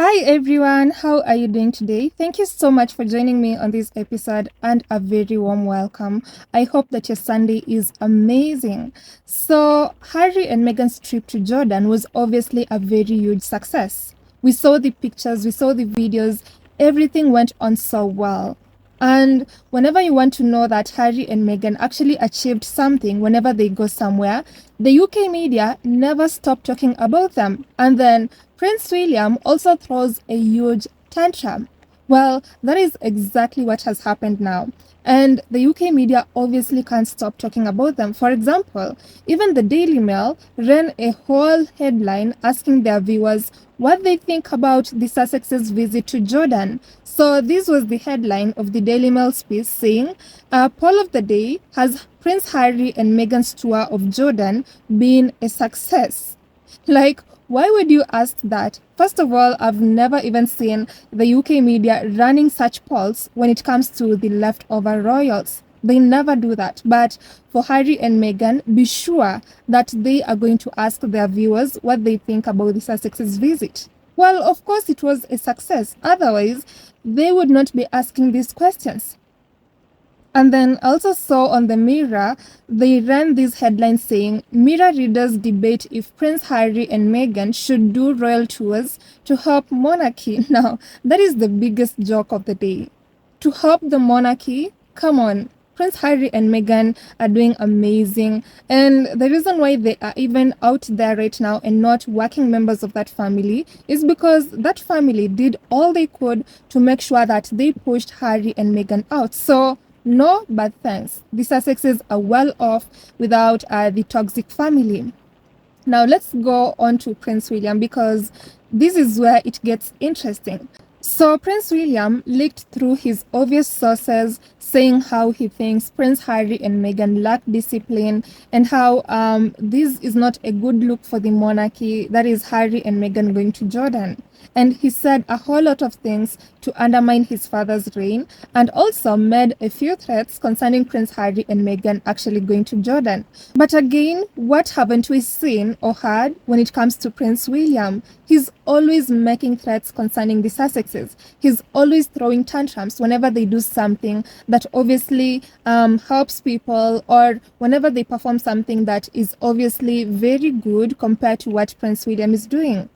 Hi everyone, how are you doing today? Thank you so much for joining me on this episode and a very warm welcome. I hope that your Sunday is amazing. So, Harry and Meghan's trip to Jordan was obviously a very huge success. We saw the pictures, we saw the videos, everything went on so well. And whenever you want to know that Harry and Meghan actually achieved something whenever they go somewhere, the UK media never stop talking about them. And then Prince William also throws a huge tantrum. Well, that is exactly what has happened now. And the UK media obviously can't stop talking about them. For example, even the Daily Mail ran a whole headline asking their viewers what they think about the Sussexes' visit to Jordan. So this was the headline of the Daily Mail's piece saying, poll of the day, has Prince Harry and Meghan's tour of Jordan been a success? Like, why would you ask that? First of all, I've never even seen the UK media running such polls when it comes to the leftover royals. They never do that. But for Harry and Meghan, be sure that they are going to ask their viewers what they think about the Sussexes visit. Well, of course, it was a success. Otherwise, they would not be asking these questions. And then I also saw on the Mirror, they ran this headline saying, Mirror readers debate if Prince Harry and Meghan should do royal tours to help monarchy. Now, that is the biggest joke of the day. To help the monarchy? Come on. Prince Harry and Meghan are doing amazing. And the reason why they are even out there right now and not working members of that family is because that family did all they could to make sure that they pushed Harry and Meghan out. So, no, but thanks. The Sussexes are well off without the toxic family. Now let's go on to Prince William because this is where it gets interesting. So Prince William leaked through his obvious sources saying how he thinks Prince Harry and Meghan lack discipline and how this is not a good look for the monarchy, that is Harry and Meghan going to Jordan. And he said a whole lot of things to undermine his father's reign and also made a few threats concerning Prince Harry and Meghan actually going to Jordan. But again, what haven't we seen or heard when it comes to Prince William? He's always making threats concerning the Sussexes. He's always throwing tantrums whenever they do something that obviously helps people or whenever they perform something that is obviously very good compared to what Prince William is doing.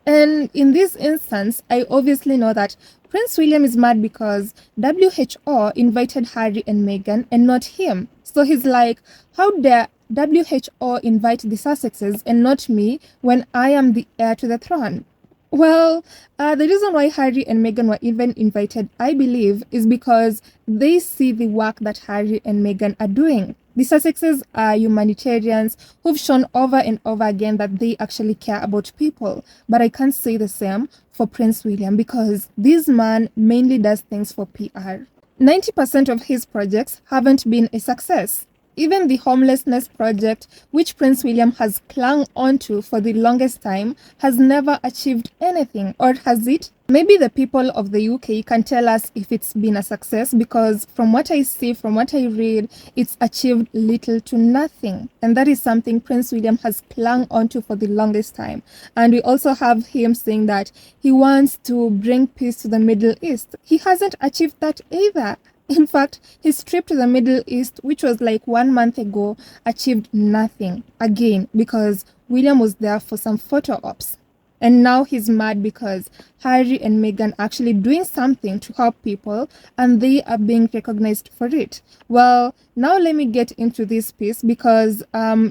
And in this instance, I obviously know that Prince William is mad because WHO invited Harry and Meghan and not him. So he's like, how dare WHO invite the Sussexes and not me when I am the heir to the throne? Well, the reason why Harry and Meghan were even invited, I believe, is because they see the work that Harry and Meghan are doing. The Sussexes are humanitarians who've shown over and over again that they actually care about people. But I can't say the same for Prince William because this man mainly does things for PR. 90% of his projects haven't been a success. Even the homelessness project, which Prince William has clung onto for the longest time, has never achieved anything, or has it? Maybe the people of the UK can tell us if it's been a success because from what I see, from what I read, it's achieved little to nothing. And that is something Prince William has clung onto for the longest time. And we also have him saying that he wants to bring peace to the Middle East. He hasn't achieved that either. In fact, his trip to the Middle East, which was like 1 month ago, achieved nothing. Again, because William was there for some photo ops. And now he's mad because Harry and Meghan are actually doing something to help people and they are being recognized for it. Well, now let me get into this piece because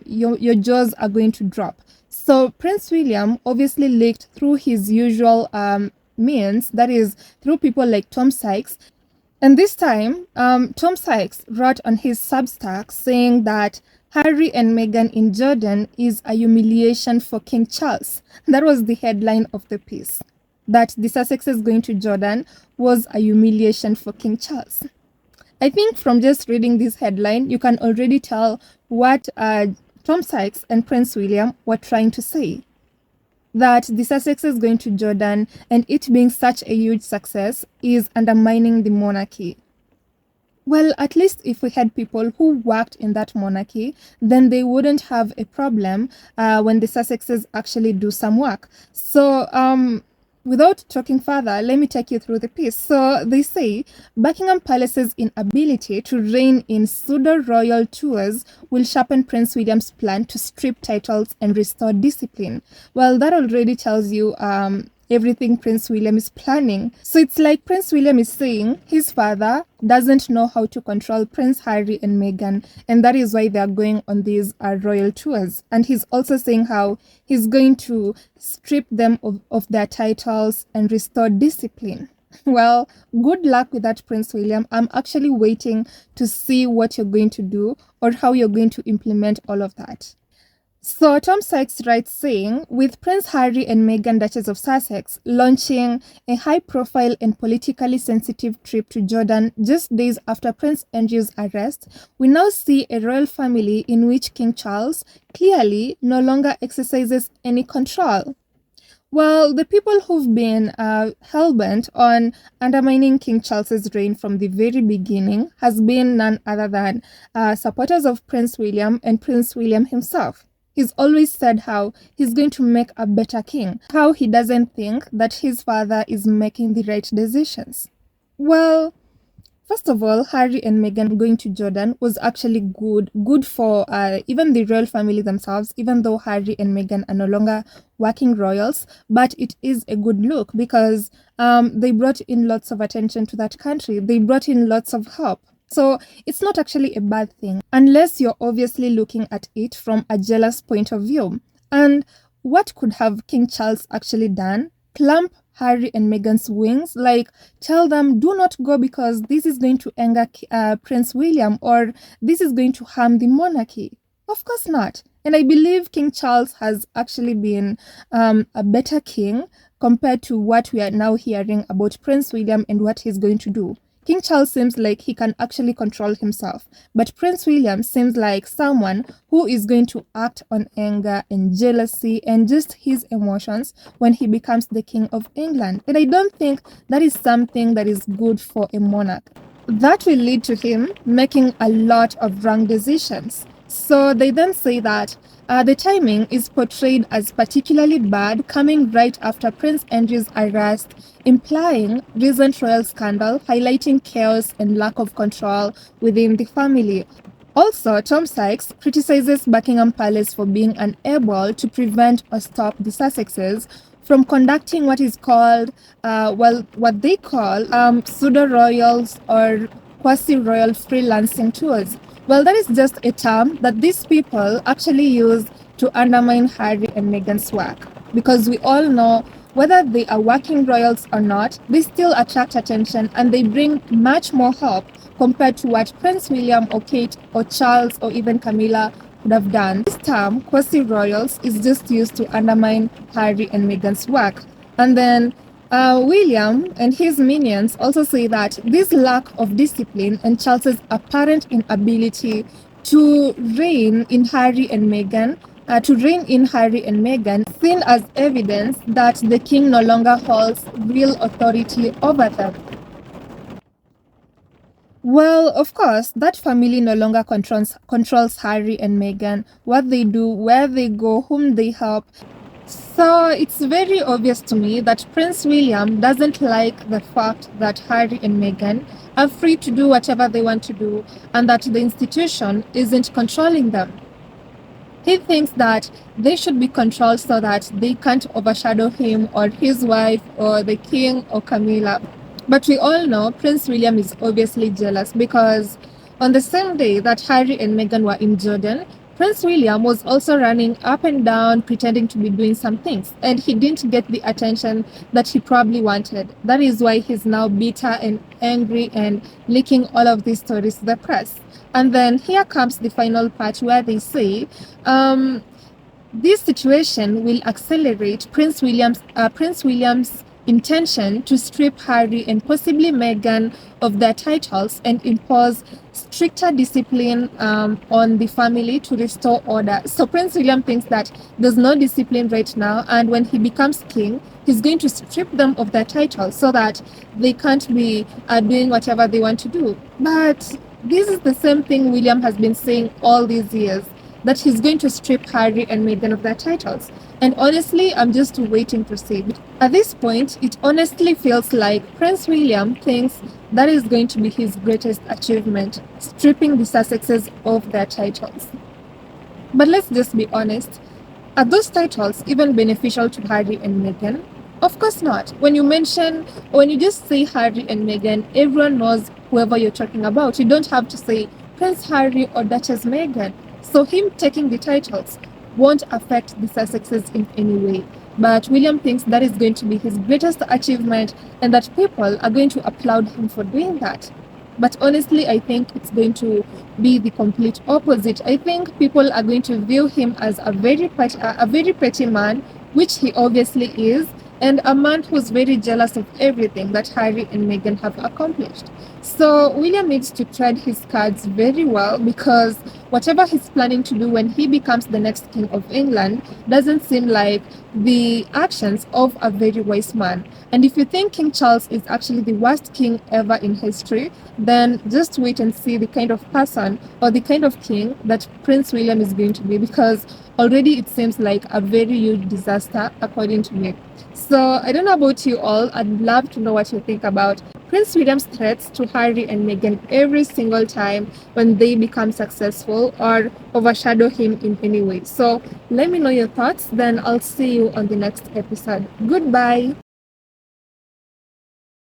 your jaws are going to drop. So Prince William obviously leaked through his usual means, that is through people like Tom Sykes. And this time, Tom Sykes wrote on his Substack saying that Harry and Meghan in Jordan is a humiliation for King Charles. That was the headline of the piece. That the Sussexes going to Jordan was a humiliation for King Charles. I think from just reading this headline, you can already tell what Tom Sykes and Prince William were trying to say. That the Sussexes going to Jordan and it being such a huge success is undermining the monarchy. Well, at least if we had people who worked in that monarchy, then they wouldn't have a problem when the Sussexes actually do some work. So Without talking further, let me take you through the piece. So they say Buckingham Palace's inability to reign in pseudo-royal tours will sharpen Prince William's plan to strip titles and restore discipline. Well, that already tells you everything Prince William is planning. So it's like Prince William is saying his father doesn't know how to control Prince Harry and Meghan, and that is why they are going on these royal tours. And he's also saying how he's going to strip them of their titles and restore discipline. Well, good luck with that, Prince William. I'm actually waiting to see what you're going to do or how you're going to implement all of that. So Tom Sykes writes saying, with Prince Harry and Meghan, Duchess of Sussex, launching a high-profile and politically sensitive trip to Jordan just days after Prince Andrew's arrest, we now see a royal family in which King Charles clearly no longer exercises any control. Well, the people who've been hell-bent on undermining King Charles's reign from the very beginning has been none other than supporters of Prince William and Prince William himself. He's always said how he's going to make a better king, how he doesn't think that his father is making the right decisions. Well, first of all, Harry and Meghan going to Jordan was actually good for even the royal family themselves, even though Harry and Meghan are no longer working royals, but it is a good look because they brought in lots of attention to that country. They brought in lots of help. So it's not actually a bad thing, unless you're obviously looking at it from a jealous point of view. And what could have King Charles actually done? Clamp Harry and Meghan's wings, like tell them do not go because this is going to anger Prince William or this is going to harm the monarchy. Of course not. And I believe King Charles has actually been a better king compared to what we are now hearing about Prince William and what he's going to do. King Charles seems like he can actually control himself, but Prince William seems like someone who is going to act on anger and jealousy and just his emotions when he becomes the King of England. And I don't think that is something that is good for a monarch. That will lead to him making a lot of wrong decisions. So they then say that the timing is portrayed as particularly bad, coming right after Prince Andrew's arrest, implying recent royal scandal, highlighting chaos and lack of control within the family. Also, Tom Sykes criticizes Buckingham Palace for being unable to prevent or stop the Sussexes from conducting what is called, what they call pseudo-royals or quasi-royal freelancing tours. Well, that is just a term that these people actually use to undermine Harry and Meghan's work. Because we all know whether they are working royals or not, they still attract attention and they bring much more help compared to what Prince William or Kate or Charles or even Camilla would have done. This term, quasi-royals, is just used to undermine Harry and Meghan's work. And then William and his minions also say that this lack of discipline and Charles's apparent inability to reign in Harry and Meghan seen as evidence that the king no longer holds real authority over them. Well, of course, that family no longer controls Harry and Meghan, what they do, where they go, whom they help. So it's very obvious to me that Prince William doesn't like the fact that Harry and Meghan are free to do whatever they want to do and that the institution isn't controlling them. He thinks that they should be controlled so that they can't overshadow him or his wife or the king or Camilla. But we all know Prince William is obviously jealous because on the same day that Harry and Meghan were in Jordan, Prince William was also running up and down pretending to be doing some things, and he didn't get the attention that he probably wanted. That is why he's now bitter and angry and leaking all of these stories to the press. And then here comes the final part where they say, this situation will accelerate Prince William's intention to strip Harry and possibly Meghan of their titles and impose stricter discipline on the family to restore order. So Prince William thinks that there's no discipline right now, and when he becomes king, he's going to strip them of their titles so that they can't be doing whatever they want to do. But this is the same thing William has been saying all these years, that he's going to strip Harry and Meghan of their titles. And honestly, I'm just waiting to see. At this point, it honestly feels like Prince William thinks that is going to be his greatest achievement, stripping the Sussexes of their titles. But let's just be honest, are those titles even beneficial to Harry and Meghan? Of course not. When you just say Harry and Meghan, everyone knows whoever you're talking about. You don't have to say Prince Harry or Duchess Meghan. So him taking the titles won't affect the Sussexes in any way. But William thinks that is going to be his greatest achievement and that people are going to applaud him for doing that. But honestly, I think it's going to be the complete opposite. I think people are going to view him as a very petty man, which he obviously is, and a man who's very jealous of everything that Harry and Meghan have accomplished. So William needs to tread his cards very well because whatever he's planning to do when he becomes the next king of England doesn't seem like the actions of a very wise man. And if you think King Charles is actually the worst king ever in history, then just wait and see the kind of person or the kind of king that Prince William is going to be, because already it seems like a very huge disaster, according to me. So I don't know about you all. I'd love to know what you think about Prince William's threats to Harry and Meghan every single time when they become successful or overshadow him in any way. So let me know your thoughts, then I'll see you on the next episode. Goodbye.